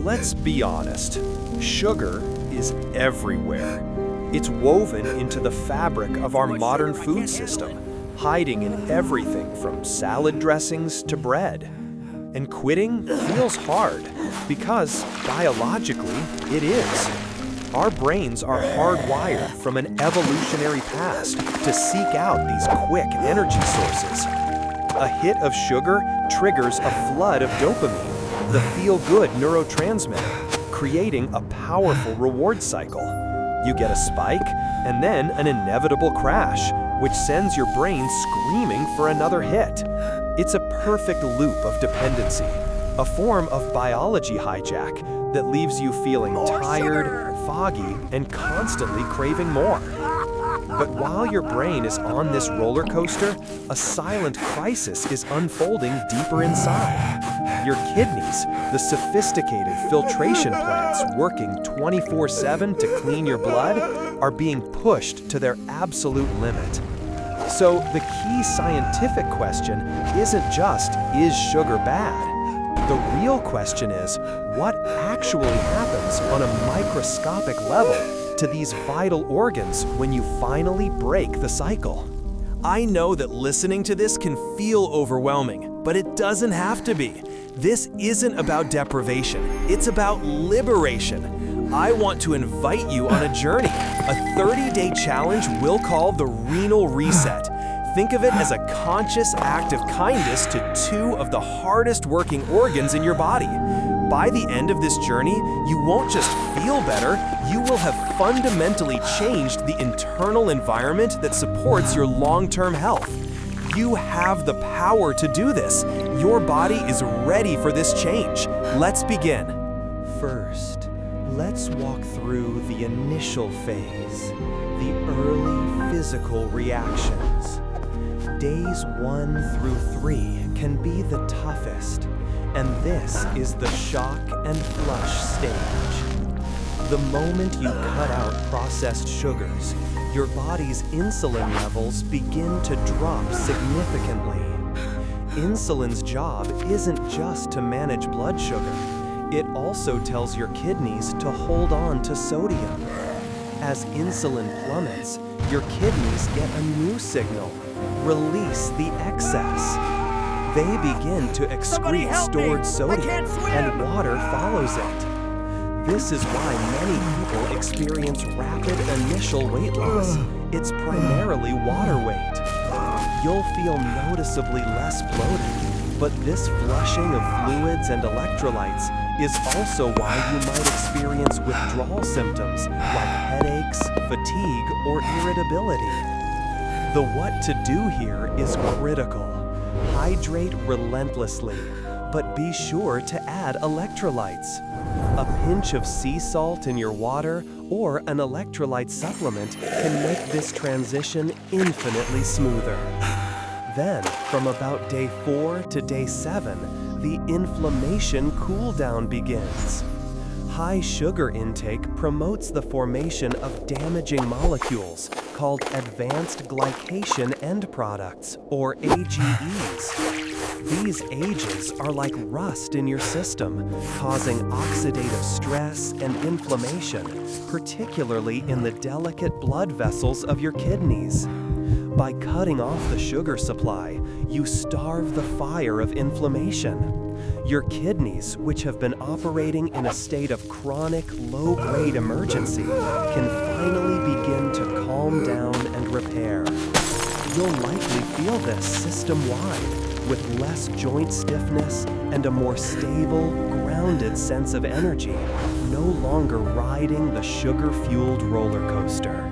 Let's be honest, sugar is everywhere. It's woven into the fabric of our modern food system, hiding in everything from salad dressings to bread. And quitting feels hard because, biologically, it is. Our brains are hardwired from an evolutionary past to seek out these quick energy sources. A hit of sugar triggers a flood of dopamine, the feel-good neurotransmitter, creating a powerful reward cycle. You get a spike, and then an inevitable crash, which sends your brain screaming for another hit. It's a perfect loop of dependency, a form of biology hijack that leaves you feeling tired, foggy, and constantly craving more. But while your brain is on this roller coaster, a silent crisis is unfolding deeper inside. Your kidneys, the sophisticated filtration plants working 24/7 to clean your blood, are being pushed to their absolute limit. So the key scientific question isn't just, is sugar bad? The real question is, what actually happens on a microscopic level to these vital organs when you finally break the cycle? I know that listening to this can feel overwhelming, but it doesn't have to be. This isn't about deprivation, it's about liberation. I want to invite you on a journey, a 30-day challenge we'll call the Renal Reset. Think of it as a conscious act of kindness to two of the hardest working organs in your body. By the end of this journey, you won't just feel better, you will have fundamentally changed the internal environment that supports your long-term health. You have the power to do this. Your body is ready for this change. Let's begin. First, let's walk through the initial phase, the early physical reactions. Days 1 through 3 can be the toughest, and this is the shock and flush stage. The moment you cut out processed sugars, your body's insulin levels begin to drop significantly. Insulin's job isn't just to manage blood sugar, it also tells your kidneys to hold on to sodium. As insulin plummets, your kidneys get a new signal: release the excess. They begin to excrete stored sodium, and water follows it. This is why many people experience rapid initial weight loss. It's primarily water weight. You'll feel noticeably less bloated, but this flushing of fluids and electrolytes is also why you might experience withdrawal symptoms like headaches, fatigue, or irritability. The what to do here is critical. Hydrate relentlessly, but be sure to add electrolytes. A pinch of sea salt in your water or an electrolyte supplement can make this transition infinitely smoother. Then, from about day 4 to day 7, the inflammation cool-down begins. High sugar intake promotes the formation of damaging molecules called advanced glycation end products, or AGEs. These AGEs are like rust in your system, causing oxidative stress and inflammation, particularly in the delicate blood vessels of your kidneys. By cutting off the sugar supply, you starve the fire of inflammation. Your kidneys, which have been operating in a state of chronic, low-grade emergency, can finally begin to calm down and repair. You'll likely feel this system-wide, with less joint stiffness and a more stable, grounded sense of energy, no longer riding the sugar-fueled roller coaster.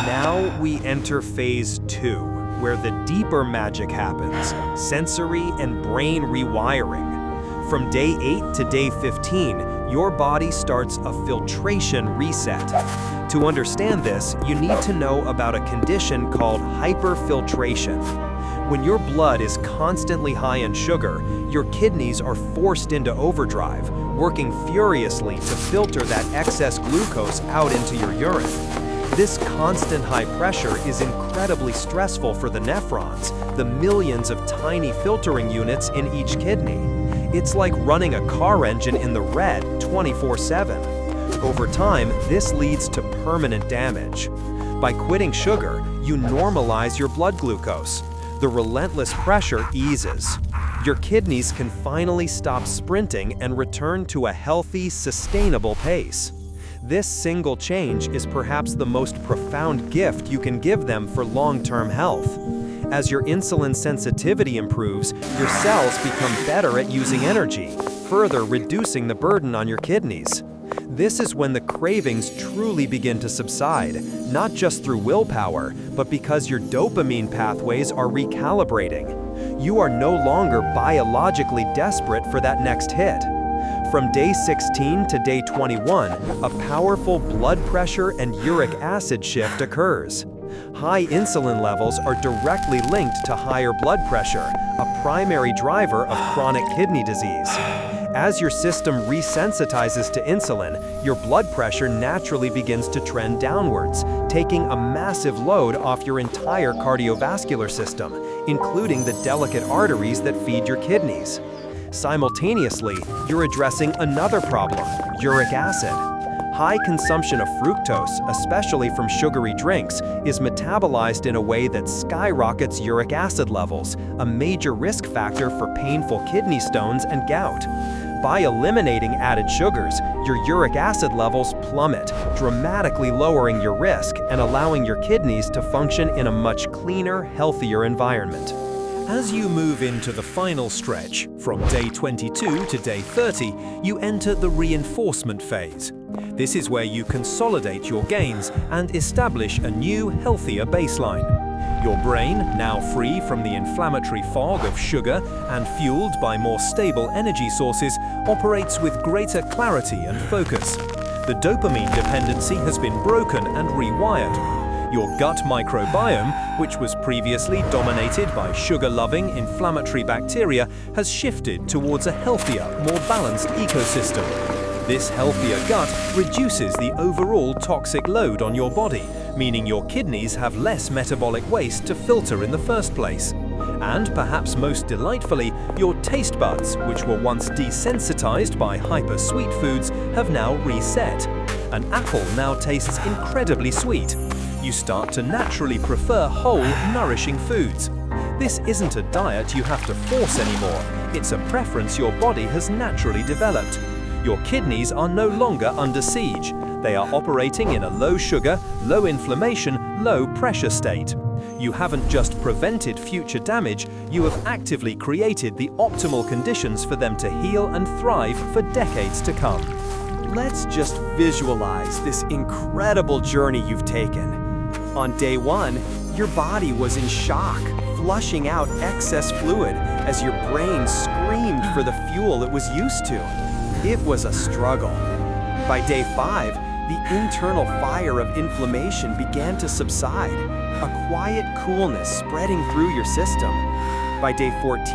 Now we enter phase 2, where the deeper magic happens, sensory and brain rewiring. From day 8 to day 15, your body starts a filtration reset. To understand this, you need to know about a condition called hyperfiltration. When your blood is constantly high in sugar, your kidneys are forced into overdrive, working furiously to filter that excess glucose out into your urine. This constant high pressure is incredibly stressful for the nephrons, the millions of tiny filtering units in each kidney. It's like running a car engine in the red 24/7. Over time, this leads to permanent damage. By quitting sugar, you normalize your blood glucose. The relentless pressure eases. Your kidneys can finally stop sprinting and return to a healthy, sustainable pace. This single change is perhaps the most profound gift you can give them for long-term health. As your insulin sensitivity improves, your cells become better at using energy, further reducing the burden on your kidneys. This is when the cravings truly begin to subside, not just through willpower, but because your dopamine pathways are recalibrating. You are no longer biologically desperate for that next hit. From day 16 to day 21, a powerful blood pressure and uric acid shift occurs. High insulin levels are directly linked to higher blood pressure, a primary driver of chronic kidney disease. As your system resensitizes to insulin, your blood pressure naturally begins to trend downwards, taking a massive load off your entire cardiovascular system, including the delicate arteries that feed your kidneys. Simultaneously, you're addressing another problem: uric acid. High consumption of fructose, especially from sugary drinks, is metabolized in a way that skyrockets uric acid levels, a major risk factor for painful kidney stones and gout. By eliminating added sugars, your uric acid levels plummet, dramatically lowering your risk and allowing your kidneys to function in a much cleaner, healthier environment. As you move into the final stretch, from day 22 to day 30, you enter the reinforcement phase. This is where you consolidate your gains and establish a new, healthier baseline. Your brain, now free from the inflammatory fog of sugar and fueled by more stable energy sources, operates with greater clarity and focus. The dopamine dependency has been broken and rewired. Your gut microbiome, which was previously dominated by sugar-loving inflammatory bacteria, has shifted towards a healthier, more balanced ecosystem. This healthier gut reduces the overall toxic load on your body, meaning your kidneys have less metabolic waste to filter in the first place. And perhaps most delightfully, your taste buds, which were once desensitized by hyper-sweet foods, have now reset. An apple now tastes incredibly sweet. You start to naturally prefer whole, nourishing foods. This isn't a diet you have to force anymore. It's a preference your body has naturally developed. Your kidneys are no longer under siege. They are operating in a low sugar, low inflammation, low pressure state. You haven't just prevented future damage, you have actively created the optimal conditions for them to heal and thrive for decades to come. Let's just visualize this incredible journey you've taken. On day 1, your body was in shock, flushing out excess fluid as your brain screamed for the fuel it was used to. It was a struggle. By day 5, the internal fire of inflammation began to subside, a quiet coolness spreading through your system. By day 14,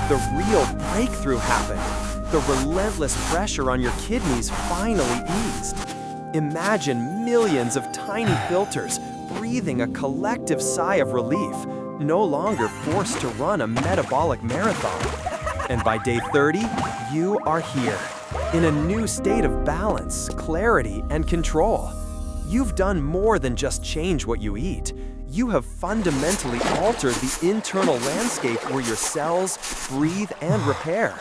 the real breakthrough happened. The relentless pressure on your kidneys finally eased. Imagine millions of tiny filters breathing a collective sigh of relief, no longer forced to run a metabolic marathon. And by day 30, you are here, in a new state of balance, clarity, and control. You've done more than just change what you eat. You have fundamentally altered the internal landscape where your cells breathe and repair.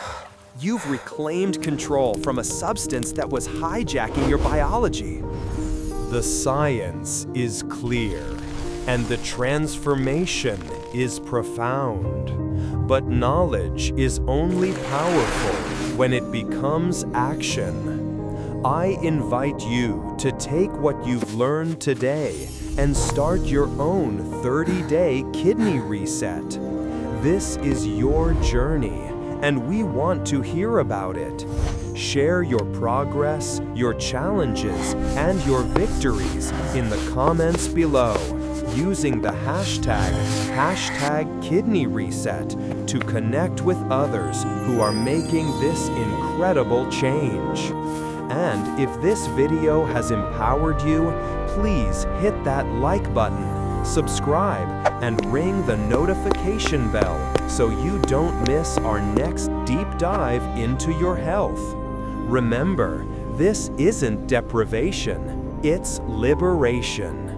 You've reclaimed control from a substance that was hijacking your biology. The science is clear, and the transformation is profound. But knowledge is only powerful when it becomes action. I invite you to take what you've learned today and start your own 30-day kidney reset. This is your journey, and we want to hear about it. Share your progress, your challenges, and your victories in the comments below using the hashtag #KidneyReset to connect with others who are making this incredible change. And if this video has empowered you, please hit that like button, subscribe, and ring the notification bell so you don't miss our next deep dive into your health. Remember, this isn't deprivation, it's liberation.